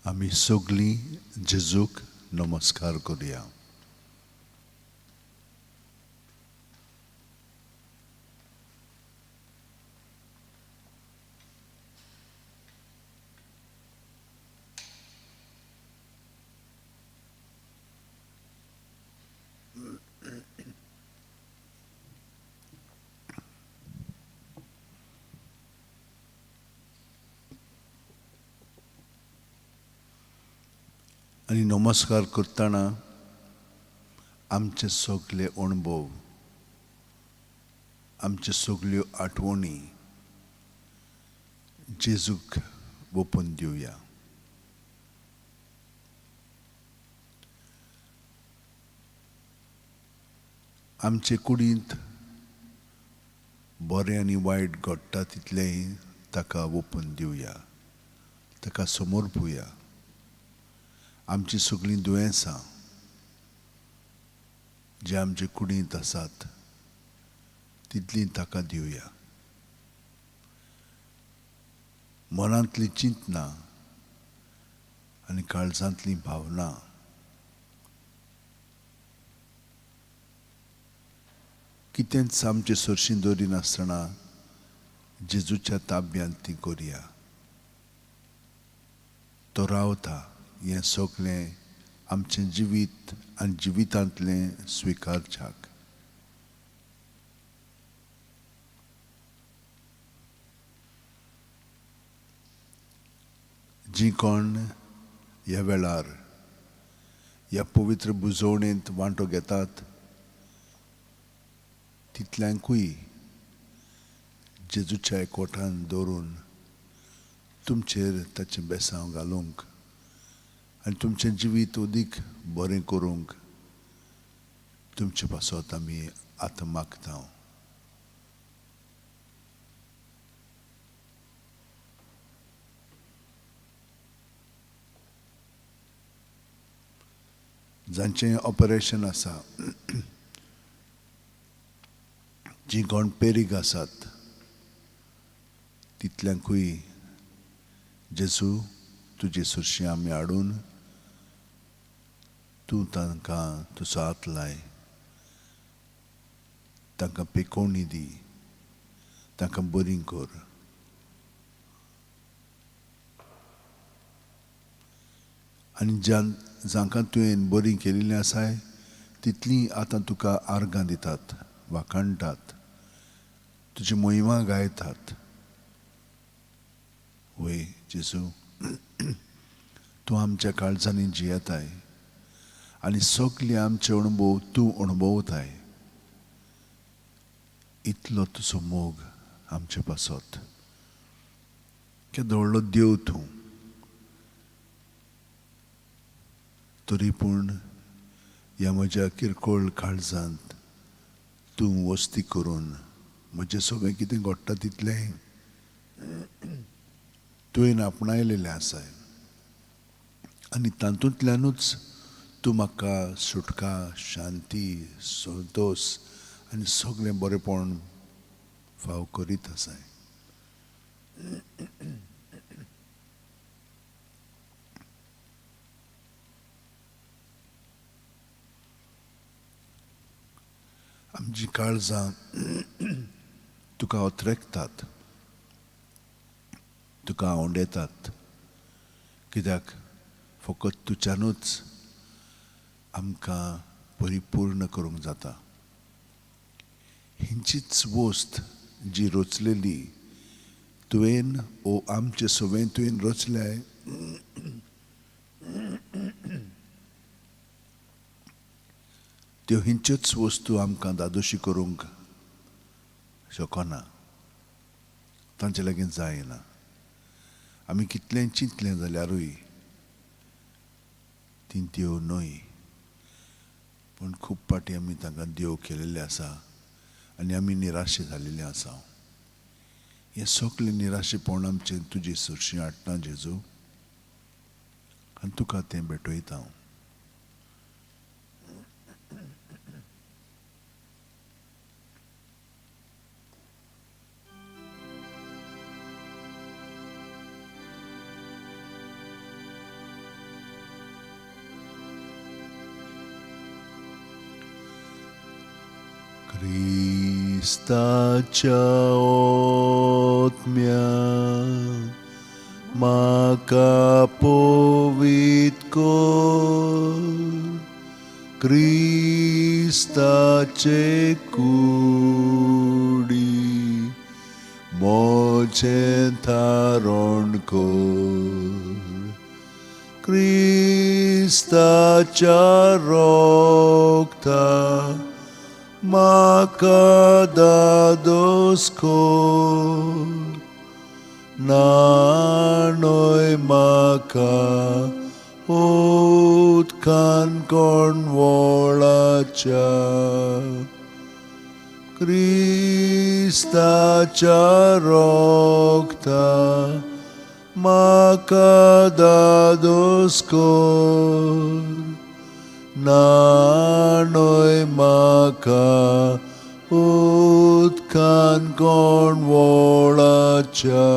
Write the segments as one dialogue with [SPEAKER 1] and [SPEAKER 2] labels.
[SPEAKER 1] आमी सगळीं जेजूक नमस्कार करुया. आणि नमस्कार करतना आमचे सगळे अणभव, आमचे सगळ्यो आठवणी जेजूक ओपून दिवया. आमचे कुडींत बरें आनी वायट घडटा तितलेंय ताका ओपून दिवया, ताका समर्पुया. आमची सगळीं दुयेंसां जे आमचे कुडींत आसात तितलीं ताका दिवया. मनांतलीं चिंतनां आनी काळजांतलीं भावना कितेंच आमचे सरशीं दवरिनासतना जेजूच्या ताब्यांत ती करुया. तो रावता हें सगळें आमचें जिवीत आनी जिवितांतलें स्विकारच्याक. जीं कोण ह्या वेळार ह्या पवित्र बुजवणेंत वांटो घेतात तितल्यांकूय जेजूच्या एकवटान दवरून तुमचेर ताचें बेसांव घालूंक आनी तुमचें जिवीत अदीक बरें करूंक तुमचे पासत आमी आतां मागता. जांचें ऑपरेशन आसा, जीं कोण पेरीग आसात तितल्यांकूय जेजू तुजे सुरशीं आमी हाडून तूं तांकां तुजो हात लाय, तांकां पेकोवणी दी, तांकां बरीं कर. आनी जांकां तुवें बरीं केल्लीं आसाय तितलीं आतां तुका आर्गां दितात, वाखाणटात, तुजी महिमा गायतात. वय जेजू, तूं आमच्या काळजांनी जियेताय आनी सगळे आमचे अणभव तूं अणभवताय. इतलो तुजो मोग आमचे पासत. केदो व्हडलो देव तूं, तरी पूण ह्या म्हज्या किरकोळ काळजांत तूं वस्ती करून म्हजें सगळें कितें घडटा तितलें तुवें आपणायलेलें आसाय. आनी तातूंतल्यानूच तूं म्हाका सुटका, शांती, संतोश आनी सगळें बरेंपण फाव करीत आसाय. आमची काळजां तुका ओत्रेकतात, तुका आवंडेतात, कित्याक फकत तुज्यानूच आमकां परिपूर्ण करूंक जाता. हिंचीच वस्त जी रचलेली तुवें आमचे सगळें तुवें रचल्याय त्यो हिंच्योच वस्तू आमकां दादोशी करूंक शकना, तांचे लागीं जायना. आमी कितलें चिंतलें जाल्यारूय ती देव न्हय. पूण खूब पाटी आमी तांकां देव केलेले आसा आनी आमी निराशे जाल्लेले आसा. हें सगळें निराशेपण आमचें तुजे सुरशीं हाडटा जेजू, आनी तुका तें भेटयता. Kristaच्या ओतम्या म्हाका पवित्र कर, क्रिस्ताचे कुडी मोचें थारोण कर. क्रिस्ताच्या रोगता म्हाका दादोस कर, नाणोय म्हाका उदकान कोण वळाच्या. क्रिस्ताच्या रोगता म्हाका दादोस कर, नाणोय म्हाका उदकान कोण वळाच्या.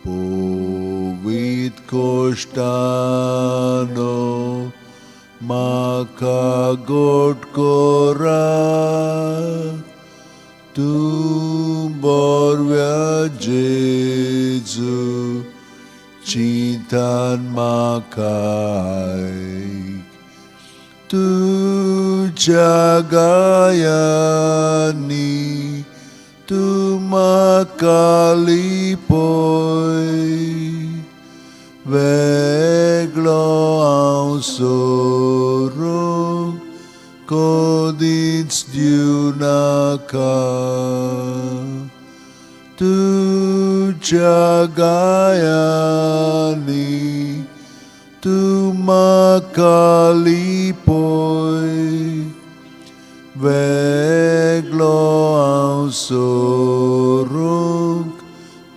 [SPEAKER 1] पवित्र कोश्टानो म्हाका गोट कोरात, तूं बोरव्या जेजू चिंतान म्हाका आयक. तुज्या गायांनी तूं म्हाका लिपय, वेगळो हांव सोरूंक कोदींच दिवनाका. तुज्या गायांनी तूं म्हाका लिपय, वेगळो हांव सोरूंक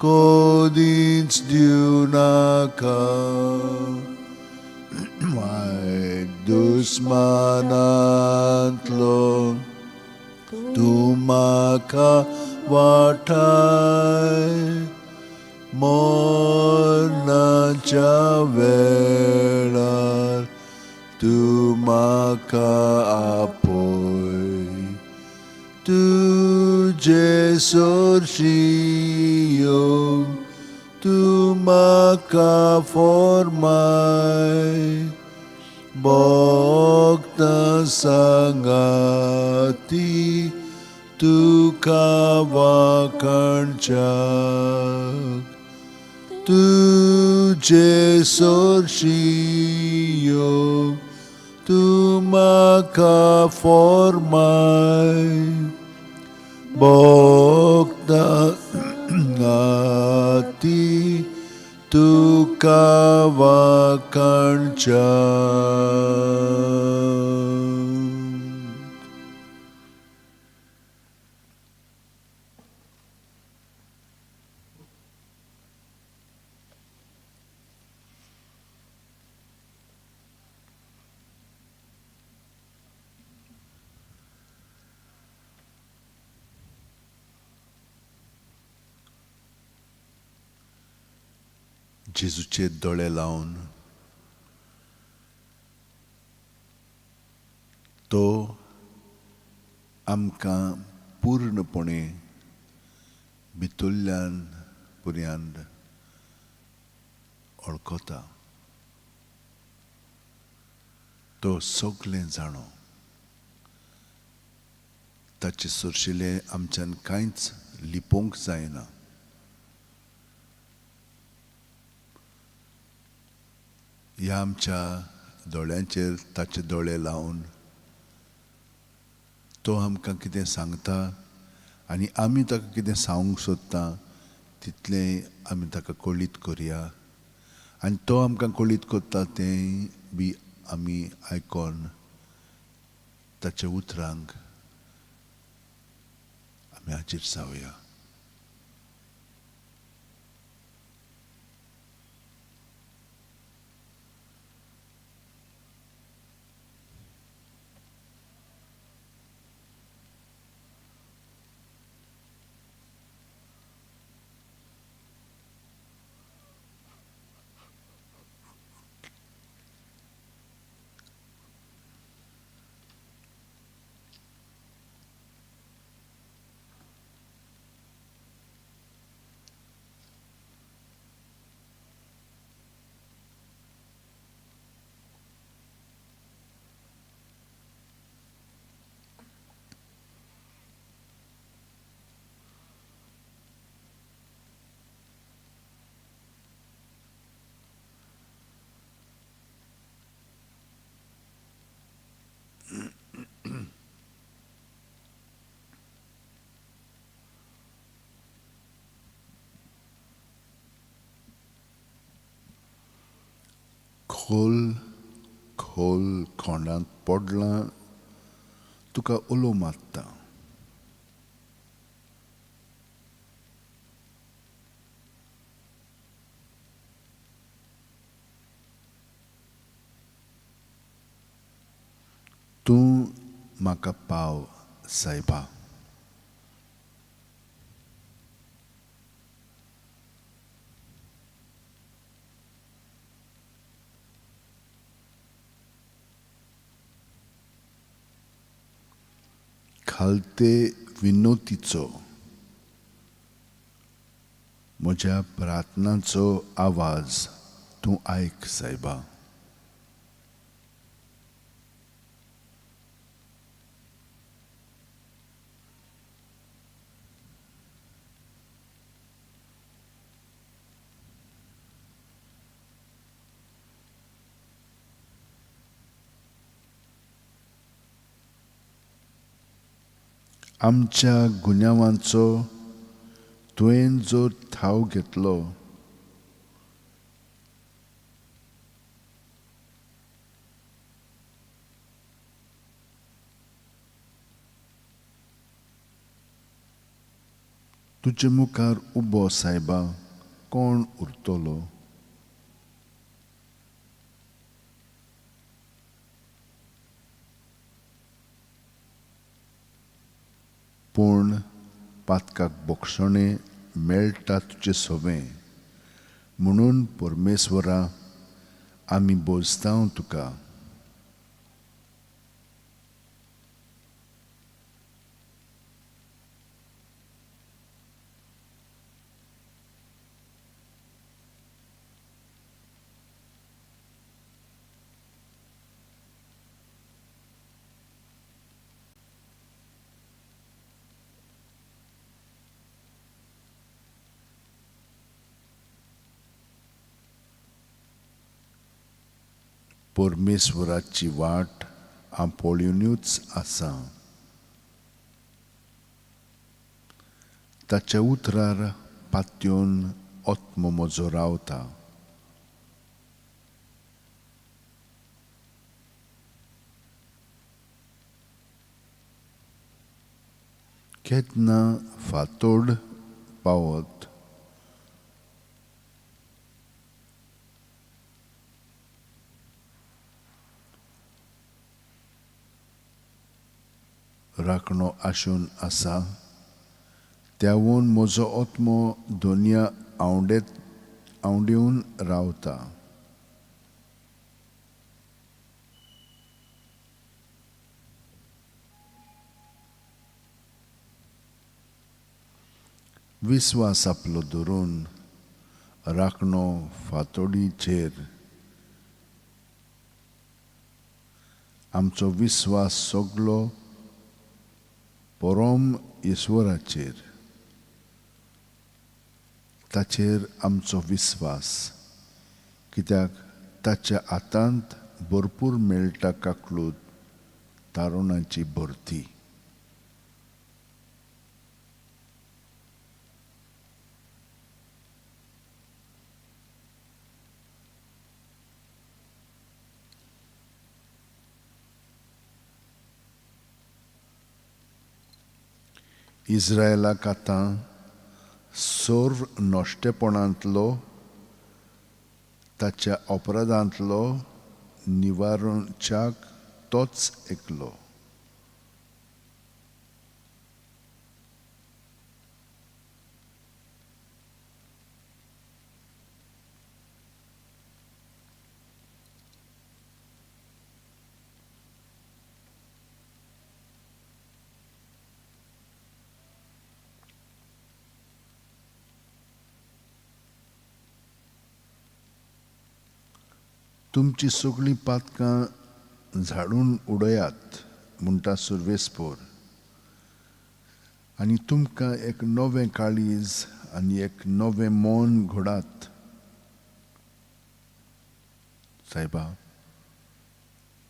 [SPEAKER 1] कोदींच दिवनाका. वायट दुस्मानांतलो तूं म्हाका वाटाय, मरणाच्या वेळार तूं म्हाका आपय. तुजे सोरशीयो तूं म्हाका फोर्माय, भोगतां सांगाती तुका वाखणच्याक. तुजे सोरशीयो तूं म्हाका फोर्माय, भोगतां सांगाती तुका वाखणच्याक. जेजूचे दोळे लावन तो आमकां पूर्णपणे भितरल्यान पर्यंत वळखता. तो सगळें जाणो. ताचे सुरशिले आमच्यान कांयच लिपोवंक जायना. ह्या आमच्या दोळ्यांचेर ताचे दोळे लावन तो आमकां कितें सांगता आनी आमी ताका कितें सांगूंक सोदता तितलें आमी ताका कळीत करया. आनी तो आमकां कळीत करता तें बी आमी आयकोन ताच्या उतरांक आमी हाजीर जावया. खोल खोल खोंडांत पडलां तुका उलो मारता. तूं म्हाका पाव सायबा. खालते विनोतीचो म्हज्या प्रार्थनांचो आवाज तूं आयक सायबा. आमच्या गुन्यांवांचो तुवें जो ठाव घेतलो तुजे मुखार उबो सायबा कोण उरतलो. पूण पातकाक बोक्षणे मेळटा तुजें सोबें म्हणून परमेश्वरा आमी बोजतांव तुका. परमेश्वराची वाट हांव पळोवनूच आसा. ताच्या उतरार पातयेवन आत्मो म्हजो रावता. केन्ना फातोड पावत राखणो आशून आसा त्यावून म्हजो आत्मो दोनया आवंडेवन रावता. विस्वास आपलो धरून राखणो फातोडीचेर आमचो विस्वास सगलो परम ईश्वराचेर. ताचेर आमचो विस्वास कित्याक ताच्या हातांत भरपूर मेळटा काकलूद तारुणाची भरती. इस्रायलाक आतां सर्व नश्टेपणांतलो ताच्या अपराधांतलो निवारणच्याक तोच एकलो. तुमची सगळीं पातकां झाडून उडयात म्हणटा सुर्वेस्पोर आनी तुमकां एक नवें काळीज आनी एक नवें मन घोडात. सायबा,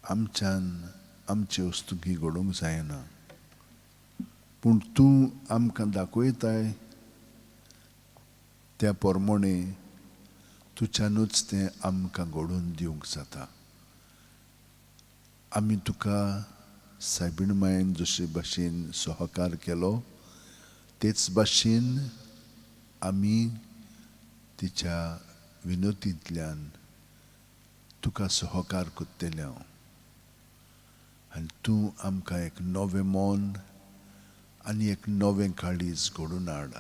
[SPEAKER 1] आमच्यान आमची वस्तुकी घडोवंक जायना पूण तूं आमकां दाखयताय त्या प्रमाणे तुच्यानूच तें आमकां घडोवन दिवंक जाता. आमी तुका सायबीण मायन जशे भाशेन सहकार केलो तेच भाशेन आमी तिच्या विनोतींतल्यान तुका सहकार कोत्तेले आनी तूं आमकां एक नवें मोन आनी एक नवें काळीज घडोवन हाड.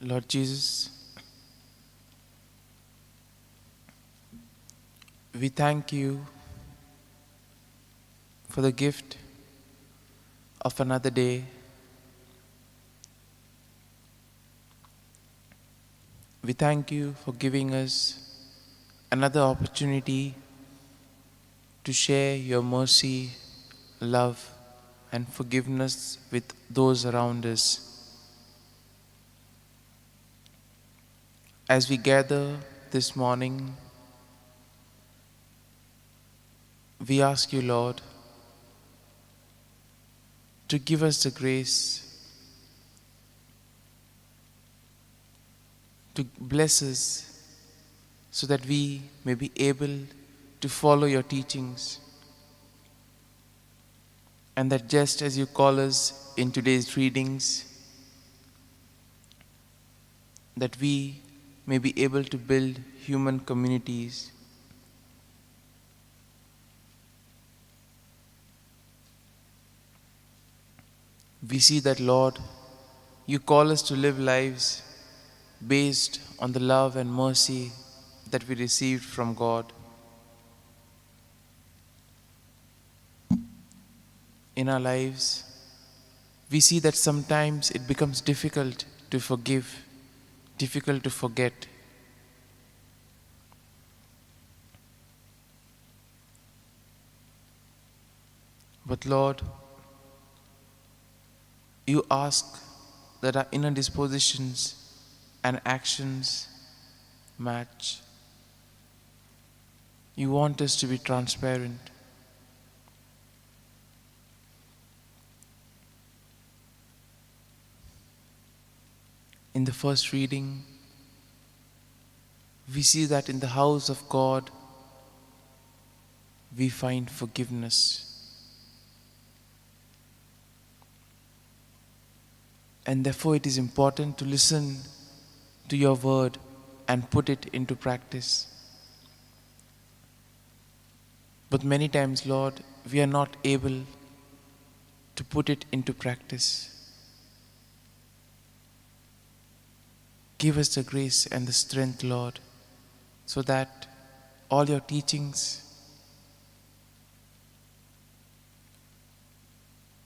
[SPEAKER 2] Lord Jesus, we thank you for the gift of another day. We thank you for giving us another opportunity to share your mercy, love, and forgiveness with those around us. As we gather this morning, we ask you, Lord, to give us the grace to bless us so that we may be able to follow your teachings, and that just as you call us in today's readings, that we may be able to build human communities. We see that, Lord, you call us to live lives based on the love and mercy that we received from God. In our lives, we see that sometimes it becomes difficult to forgive, difficult to forget. But Lord, you ask that our inner dispositions and actions match. You want us to be transparent. In the first reading, we see that in the house of God, we find forgiveness. And therefore it is important to listen to your word and put it into practice. But many times, Lord, we are not able to put it into practice. Give us the grace and the strength, Lord, so that all your teachings,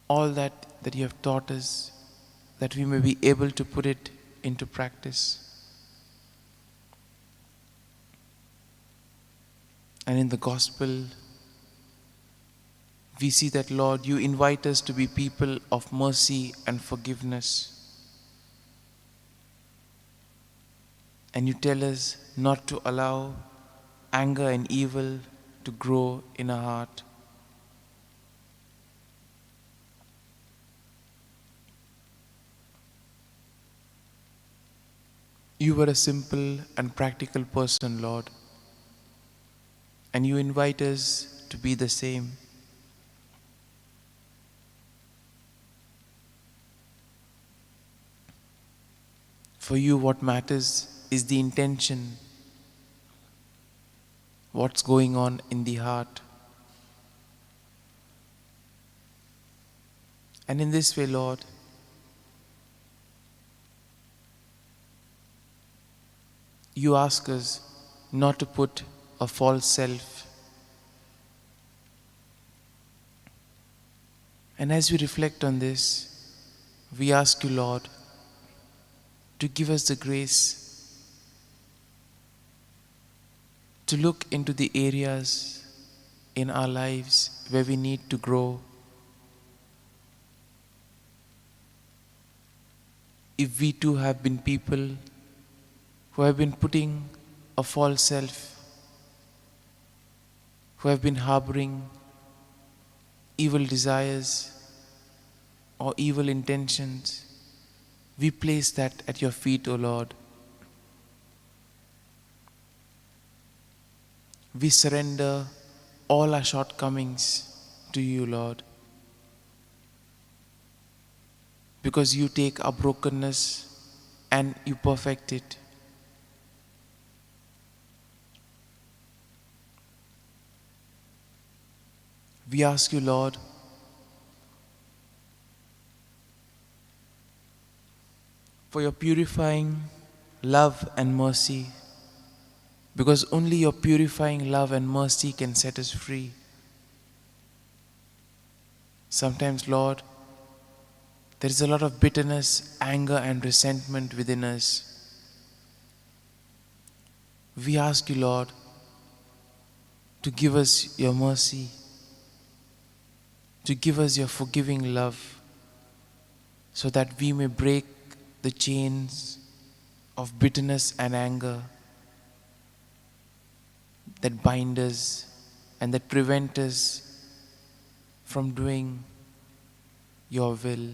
[SPEAKER 2] all that you have taught us, that we may be able to put it into practice. And in the gospel, we see that, Lord, you invite us to be people of mercy and forgiveness. And you tell us not to allow anger and evil to grow in our heart. You were a simple and practical person, Lord, and you invite us to be the same. For you, what matters is the intention, what's going on in the heart. And in this way, Lord, you ask us not to put a false self. And as we reflect on this, we ask you, Lord, to give us the grace to look into the areas in our lives where we need to grow. If we too have been people who have been putting a false self, who have been harboring evil desires or evil intentions, we place that at your feet, O Lord. We surrender all our shortcomings to you, Lord, because you take our brokenness and you perfect it. We ask you, Lord, for your purifying love and mercy, because only your purifying love and mercy can set us free. Sometimes, Lord, there is a lot of bitterness, anger, and resentment within us. We ask you, Lord, to give us your mercy, to give us your forgiving love, so that we may break the chains of bitterness and anger that bind us and that prevent us from doing your will.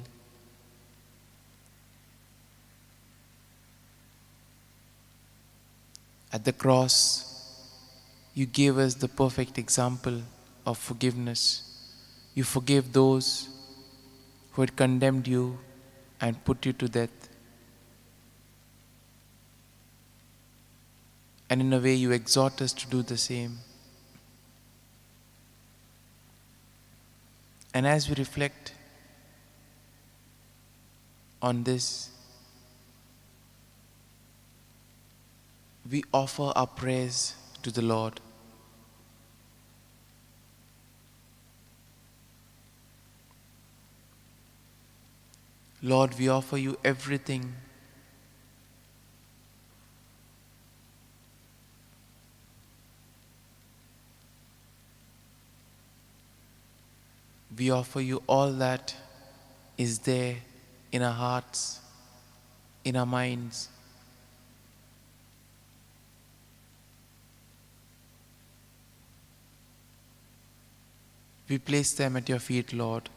[SPEAKER 2] At the cross, you gave us the perfect example of forgiveness. You forgave those who had condemned you and put you to death. And in a way, you exhort us to do the same. And as we reflect on this, we offer our prayers to the Lord. Lord, we offer you everything. We offer you all that is there in our hearts, in our minds. We place them at your feet, Lord.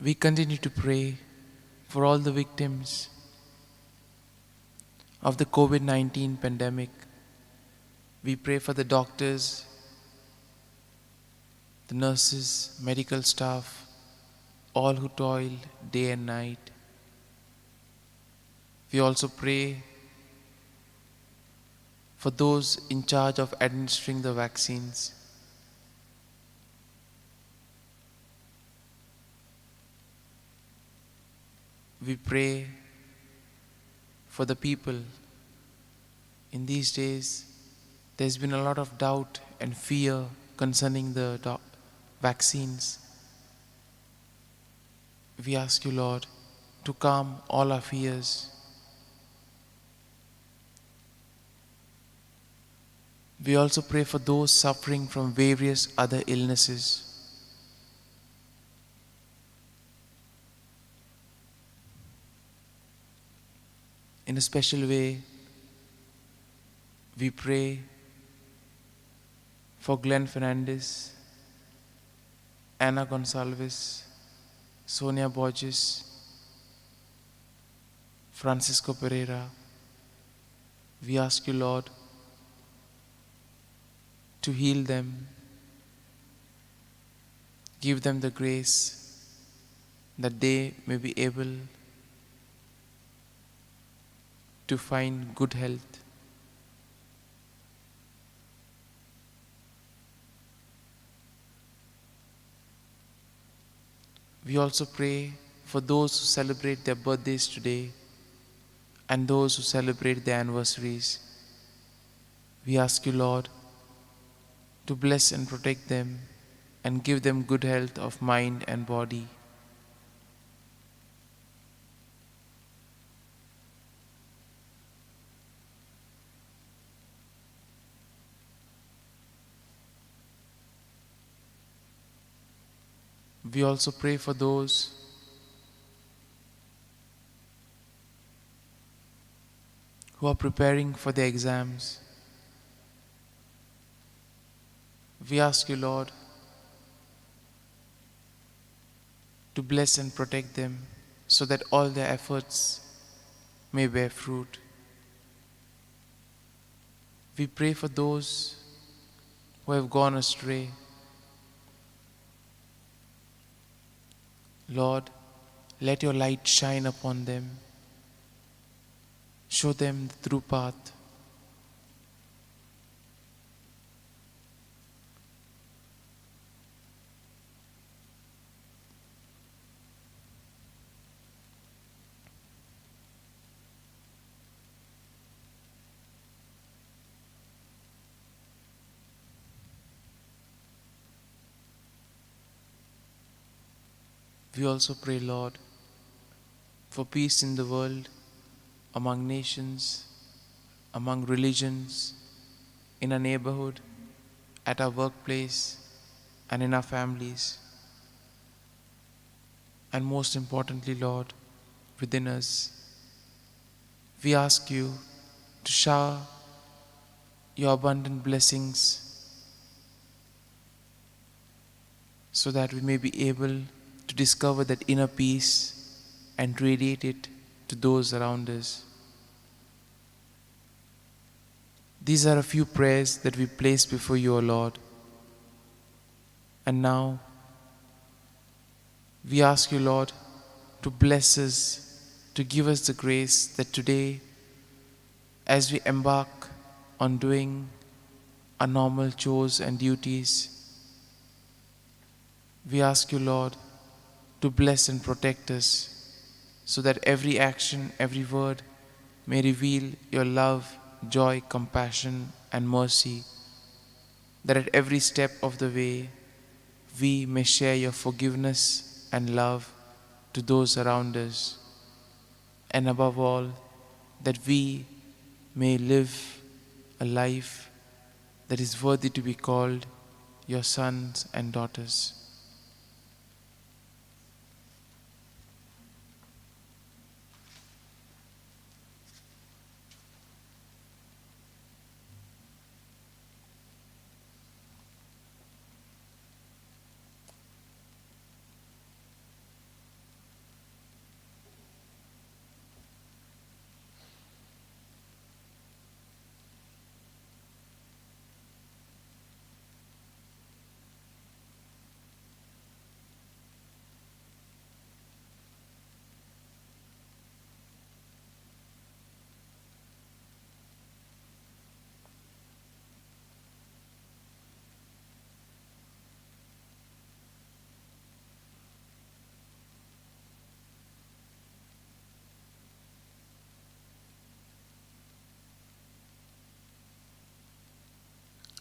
[SPEAKER 2] We continue to pray for all the victims of the COVID-19 pandemic. We pray for the doctors, the nurses, medical staff, all who toil day and night. We also pray for those in charge of administering the vaccines. We pray for the people. In these days, there's been a lot of doubt and fear concerning the vaccines. We ask you, Lord, to calm all our fears. We also pray for those suffering from various other illnesses. In a special way, we pray for Glenn Fernandez, Anna Gonsalves, Sonia Borges, Francisco Pereira. We ask you, Lord, to heal them, give them the grace that they may be able to find good health. We also pray for those who celebrate their birthdays today and those who celebrate their anniversaries. We ask you, Lord, to bless and protect them and give them good health of mind and body. We also pray for those who are preparing for their exams. We ask you, Lord, to bless and protect them so that all their efforts may bear fruit. We pray for those who have gone astray. Lord, let your light shine upon them. Show them the true path. We also pray, Lord, for peace in the world, among nations, among religions, in our neighborhood, at our workplace, and in our families. And most importantly, Lord, within us, we ask you to shower your abundant blessings so that we may be able to discover that inner peace and radiate it to those around us. These are a few prayers that we place before you, O Lord. And now, we ask you, Lord, to bless us, to give us the grace that today, as we embark on doing our normal chores and duties, we ask you, Lord, to bless and protect us so that every action, every word may reveal your love, joy, compassion, and mercy, that at every step of the way we may share your forgiveness and love to those around us, and above all, that we may live a life that is worthy to be called your sons and daughters.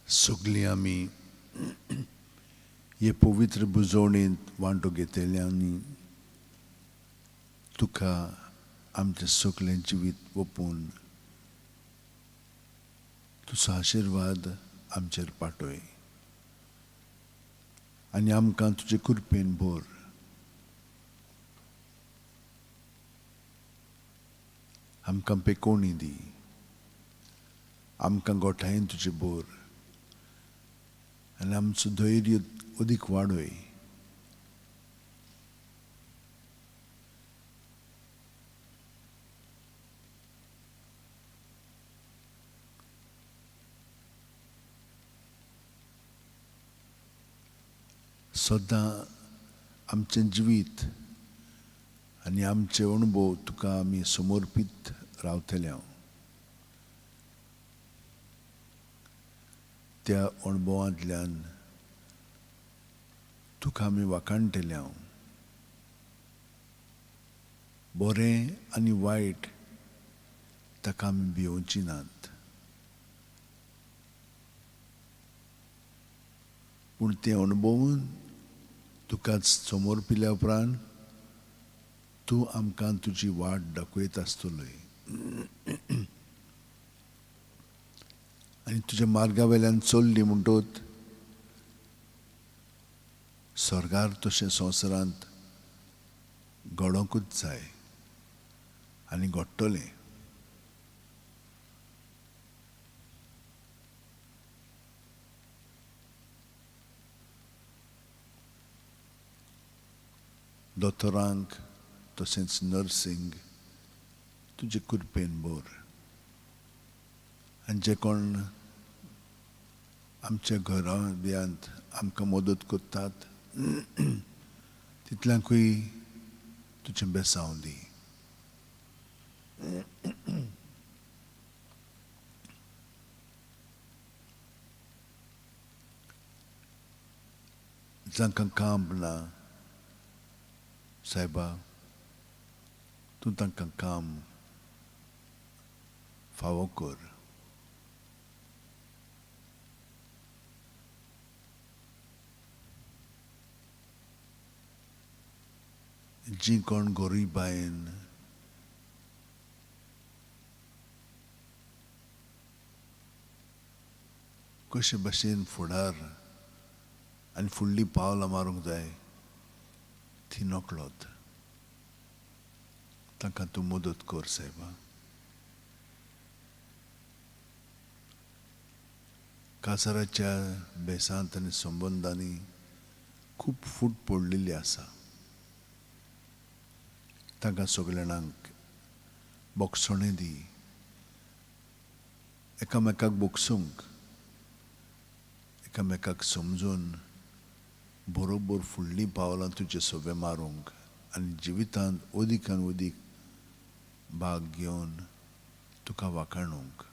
[SPEAKER 1] सगळीं आमी हे पवित्र बुजवणेंत वांटो घेतलेले आनी तुका आमचें सगळें जिवीत ओपून तुजो आशिर्वाद आमचेर पाठय आनी आमकां तुजे कृपेन भर. आमकां पेकोवणी दी, आमकां गोठायेन तुजे भर आनी आमचो धैर्य अदीक वाडय. सदां आमचें जिवीत आनी आमचे अणभव तुका आमी समर्पीत रावतले. त्या अणभवांतल्यान तुका आमी वाखाणटले. बरें आनी वायट ताका आमी भिवची नात, पूण तें अणभवून तुकाच समर्पिल्या उपरांत तूं आमकां तुजी वाट दाखयत आसतलोय आनी तुज्या मार्गा वेल्यान चल्ली म्हणटोच स्वर्गार तशें संवसारांत घडोंकूच जाय आनी घडटलें. दोतोरांक तशेंच नर्सींक तुजे कृपेन भर आनी जे कोण आमच्या घरां बियांत आमकां मदत करतात तितल्यांकूय तुजें बेसांव दी. जांकां काम ना सायबा, तूं तांकां काम फावो कर. जी कोण गोरीबायन कशे भाशेन फुडार आनी फुडलीं पावलां मारूंक जाय ती नकळत तांकां तूं मदत कर सायबा. कासाराच्या बेसांत आनी संबंदांनी खूब फूट पडलेली आसा. तांकां सगळ्यांक बोगसणें दी, एकामेकाक बोगसूंक, एकामेकाक समजून बरोबर फुडलीं पावलां तुजे सोबे मारूंक आनी जिवितांत ओदीकान ओदीक भाग घेवन तुका वाखाणूंक.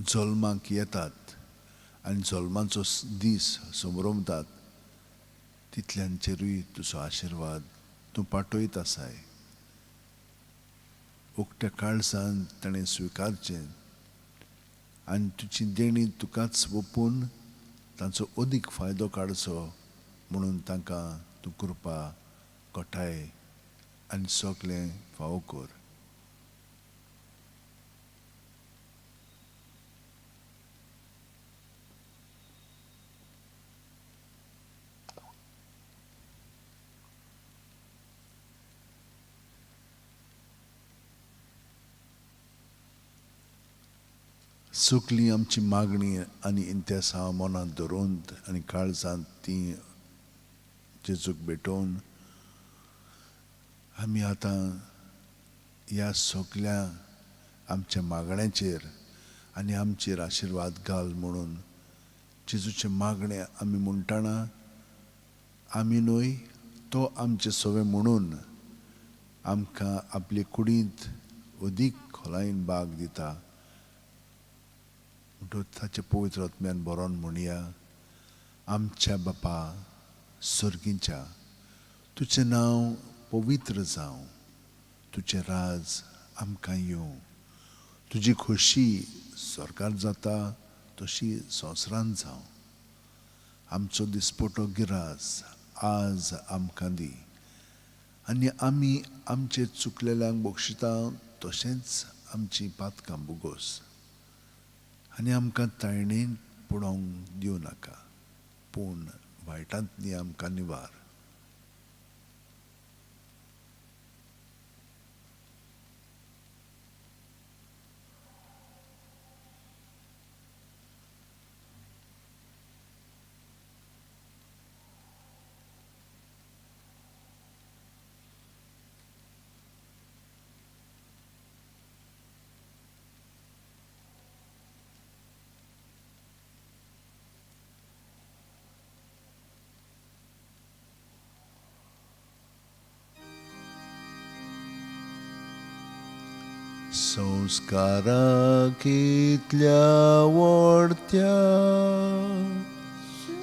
[SPEAKER 1] जल्माक येतात आनी जल्माचो दीस संभ्रमतात तितल्यांचेरूय तुजो आशिर्वाद तूं पाठयत आसाय. उक्त्या काळजान ताणें स्विकारचें आनी तुजी देणी तुकाच ओपून तांचो अदीक फायदो काडचो म्हणून तांकां तूं कृपा, खोटाय आनी सगळें फावो कर. सगळीं आमची मागणी आनी इंतेसां मनांत धरून आनी काळजांत ती जेजूक भेटोवन आमी आतां ह्या सगळ्या आमच्या मागण्यांचेर आनी आमचेर आशिर्वाद घाल म्हणून जेजूचे मागणे आमी म्हणटना आमी न्हय तो आमचे सवे म्हणून आमकां आपले कुडींत अदीक खोलायेन भाग दिता. म्हणटच ताचे पवित्र आत्म्यान बरोवन म्हणया, आमच्या बापा सर्गीच्या, तुजें नांव पवित्र जावं, तुजें राज आमकां येवं, तुजी खोशी स्वर्गांत जाता तशी संवसारांत जावं. आमचो दिसपटो गिरास आज आमकां दी आनी आमी आमचे चुकलेल्यांक बक्षिता तशेंच आमची पातकां बुगोस आनी आमकां ताळणेन पडोवंक दिवं नाका, पूण वायटांतली आमकां निवार. संस्काराक इतल्या व्हडत्या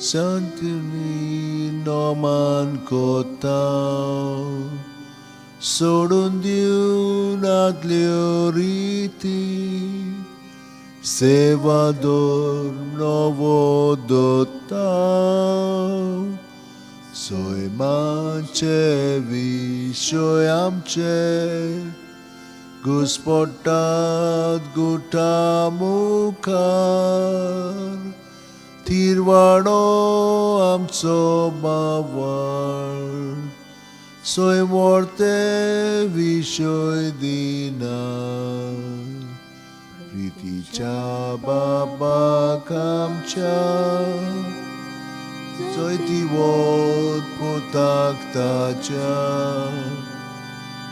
[SPEAKER 1] संतनी नोमान कोता सोडून दिवन आदल्यो रिती सेवादोर नवो दोता सैमाचे विशय आमचे घुस्पटात गुटा मुखार तिरवाडो आमचो मावाळ सोय मोरते विशय दिना प्रितीच्या बाबाक आमच्या चोयती वोत पोताक ताच्या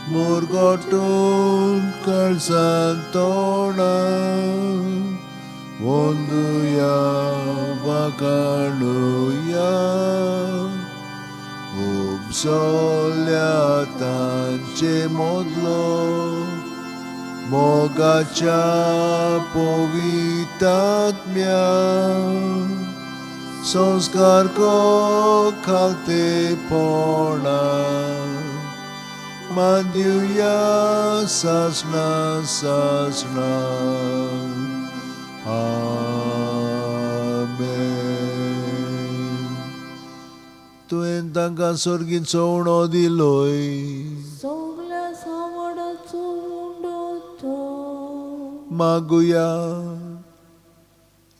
[SPEAKER 1] मुरगोटून कळसां तोडा वंदुया वाकाणुया उपसोल्या तांचे मोदलो मोगाच्या पवित्रात्म्या संस्कार को खालते पोणा मादिया सासना सासना आमेन. तुवें तांकां सर्गीचो उणो दिलोय.
[SPEAKER 3] सगल्या सांवडाचो उंडो तो.
[SPEAKER 1] मागुया.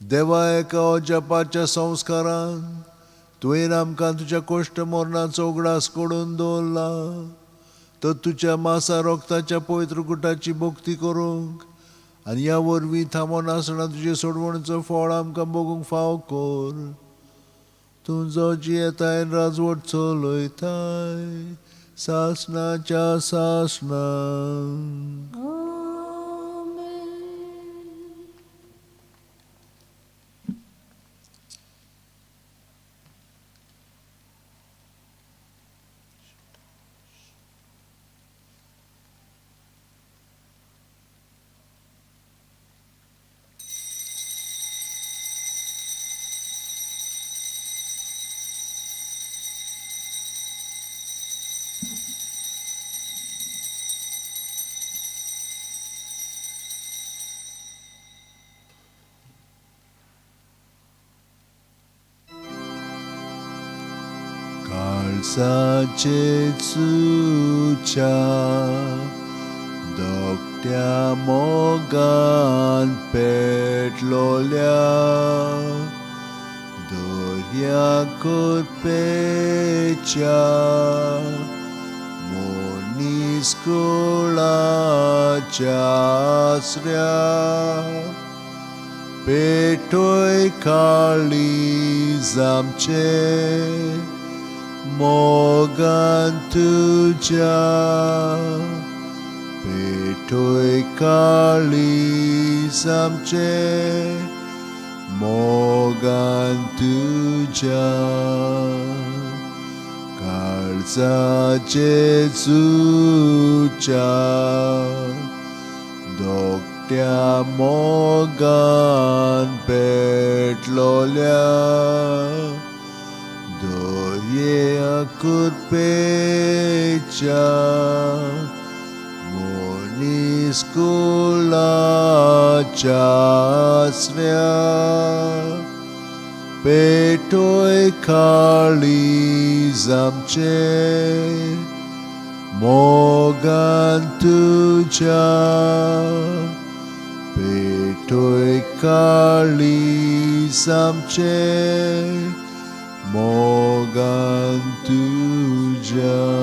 [SPEAKER 1] देवा, एका जपाच्या संस्कारान तुवें आमकां तुज्या कोश्ट मरणाचो उगडास करून दवरला. तो तुज्या मासा रोगताच्या पवित्र गुटाची भक्ती करूंक आनी ह्या वरवीं थांबोन आसतना तुजे सोडवणेचो फळ आमकां भोगूंक फाव कर. तुजो जियेताय राजवट चलयताय सासणाच्या सासणांक. काळजाचे चुच्या दोगट्या मोगान पेटलोल्या दर्या कोरपेच्या मोनिस्कुळाच्या आसऱ्या पेटोय काळीज आमचे मोगान तुज्या. पेटोय काळीज आमचे मोगान तुज्या. काळजाचे चुच्या दोगट्या मोगान पेटलोल्या दर्या कुरपेच्या मोनिस्कुळाच्या आसऱ्या पेटोय काळीज आमचे मोगान तुज्या. पेटोय काळीज आमचे मोगान तुज्या.